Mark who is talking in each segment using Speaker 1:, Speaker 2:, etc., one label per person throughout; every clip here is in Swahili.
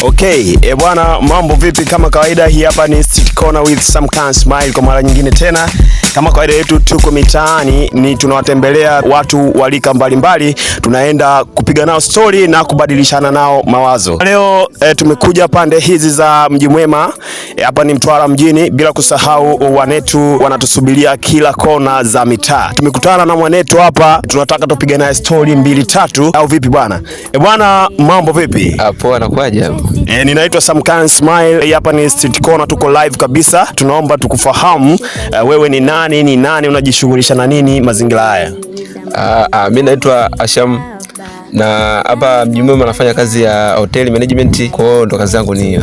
Speaker 1: Okay, bwana, mambo vipi? Kama kawaida, hii hapa ni Street Corner with some can smile kwa mara nyingine tena. Kama kawaida yetu, tuko mitaani, ni tunawatembelea watu walika mbalimbali, tunaenda kupiga nao story na kubadilishana nao mawazo. Leo tumekuja pande hizi za Mji Mwema, hapa ni Mtwara mjini, bila kusahau wanetu wanatusubiria kila kona za mitaa. Tumekutana na mwanetu hapa, tunataka tupige naye story 2-3 au vipi bwana? Bwana, mambo vipi?
Speaker 2: Poa, nakwaje?
Speaker 1: Ninaitwa Sam Can Smile. Hapa ni Street Corner, tuko live kabisa. Tunaomba tukufahamu, wewe ni nani, unajishughulisha na nini mazingira haya?
Speaker 2: Mimi naitwa Asham na hapa Mji Mwema nafanya kazi ya hotel management, kwa hiyo ndo kazi yangu ni hiyo.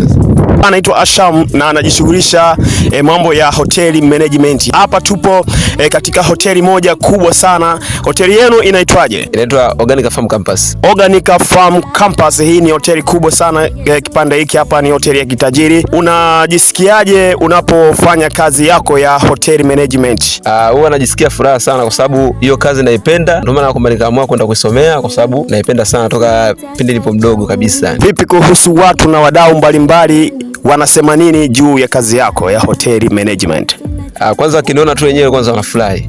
Speaker 1: Anaitwa Asham na anajishughulisha mambo ya hotel management. Hapa tupo katika hoteli moja kubwa sana. Hoteli yenu inaitwaje?
Speaker 2: Inaitwa Organic Farm Campus.
Speaker 1: Organic Farm Campus. Hii ni hoteli kubwa sana. Kipande hiki hapa ni hoteli ya kitajiri. Unajisikiaje unapofanya kazi yako ya hotel management?
Speaker 2: Huwa najisikia furaha sana kwa sababu hiyo kazi naipenda. Ndio maana kwamba nikaamua kwenda kusomea kwa sababu naipenda sana toka pindi nilipo mdogo kabisa.
Speaker 1: Vipi kuhusu watu na wadau mbalimbali, wanasema nini juu ya kazi yako ya hotel management?
Speaker 2: Kwanza wakiniona tu wenyewe kwanza wanafurahi.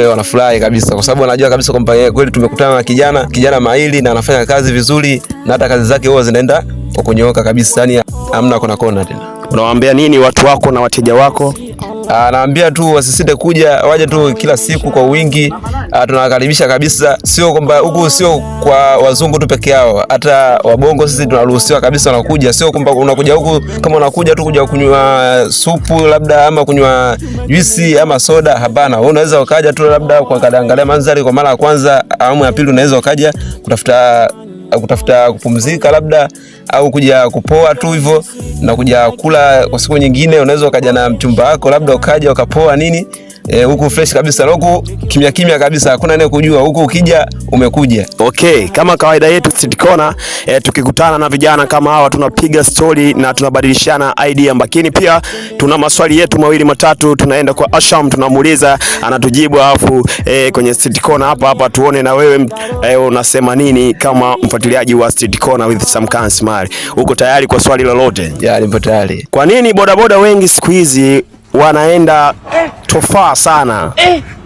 Speaker 2: Wanafurahi kabisa kwa sababu wanajua kabisa kwamba kweli tumekutana na kijana mahiri na anafanya kazi vizuri na hata kazi zake huwa zinaenda kwa kunyooka kabisa, yani hamna kona tena.
Speaker 1: Unawaambia nini watu wako na wateja wako?
Speaker 2: Naambia tu wasisite kuja, waje tu kila siku kwa wingi. Tunawakaribisha kabisa, sio kwamba huku sio kwa wazungu tu peke yao, hata wabongo sisi tunaruhusiwa kabisa wanakuja. Sio kwamba unakuja huku kama unakuja tu kuja kunywa supu labda ama kunywa juisi ama soda, hapana. Unaweza ukaja tu labda kuangalia mandhari kwa mara ya kwanza, awamu ya pili unaweza ukaja kutafuta kupumzika labda au kuja kupoa tu hivyo na kuja kula. Kwa siku nyingine unaweza ukaja na mchumba wako labda ukaja ukapoa nini, huku fresh kabisa, huku kimya kabisa, hakuna nene kujua, huku ukija umekuja.
Speaker 1: Okay, kama kawaida yetu Street Corner, tukikutana na vijana kama hawa tunapiga story na tunabadilishana idea, lakini pia tuna maswali yetu 2-3 tunaenda kwa Asham, tunamuuliza, anatujibu, alafu kwenye Street Corner hapa tuone na wewe unasema nini kama mfuatiliaji wa Street Corner with some can smile. Uko tayari kwa swali lolote?
Speaker 2: Ya, nipo tayari.
Speaker 1: Kwa nini bodaboda wengi siku hizi wanaenda tofaa sana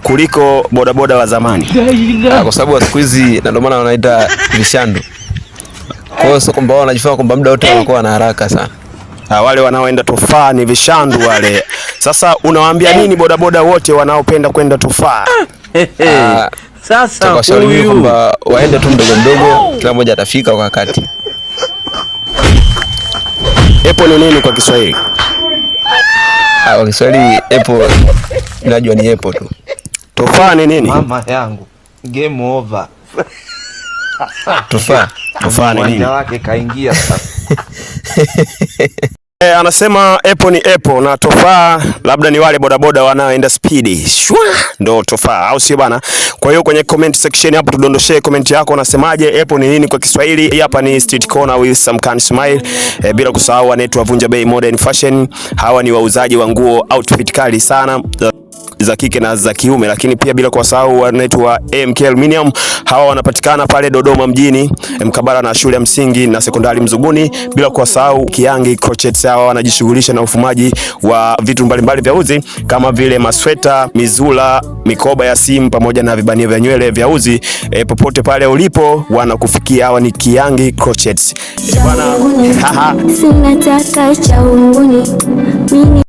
Speaker 1: kuliko bodaboda wa zamani?
Speaker 2: Kwa sababu siku hizi na ndio maana wanaita vishandu. Kwa hiyo sio kwamba wanajifanya kwamba muda wote wanakuwa na haraka sana.
Speaker 1: Wale wanaoenda tofaa ni vishandu wale. Sasa unawaambia nini bodaboda wote wanaopenda kwenda tofaa?
Speaker 2: Sasa washauri kwamba waende tu mdogo, kila mmoja atafika kwa wakati.
Speaker 1: Epo ni nini kwa Kiswahili?
Speaker 2: Kwa Kiswahili epo najua ni epo tu.
Speaker 1: Tofaa ni nini?
Speaker 3: Mama yangu, game over.
Speaker 1: Tofaa ni nini?
Speaker 3: Wake kaingia sasa.
Speaker 1: Anasema epo ni epo na tofaa labda ni wale bodaboda wanaoenda speed. Shwa, ndo tofaa, au sio bana? Kwa hiyo kwenye comment section hapo tudondoshee comment yako, unasemaje epo ni nini kwa Kiswahili? Hapa ni Street Corner with some can smile. Bila kusahau wanaitwa Vunja Bei Modern Fashion. Hawa ni wauzaji wa nguo outfit kali sana za kike na za kiume, lakini pia bila kusahau wanaitwa AMK Aluminium. Hawa wanapatikana pale Dodoma mjini, mkabala na shule ya msingi na sekondari Mzuguni. Bila kusahau Kiangi Crochet, hawa wanajishughulisha na ufumaji wa vitu mbalimbali vya uzi kama vile masweta, mizula, mikoba ya simu pamoja na vibanio vya nywele vya uzi. Popote pale ulipo wanakufikia. Hawa ni Kiangi Crochet bwana.
Speaker 4: Sina taka cha unguni mimi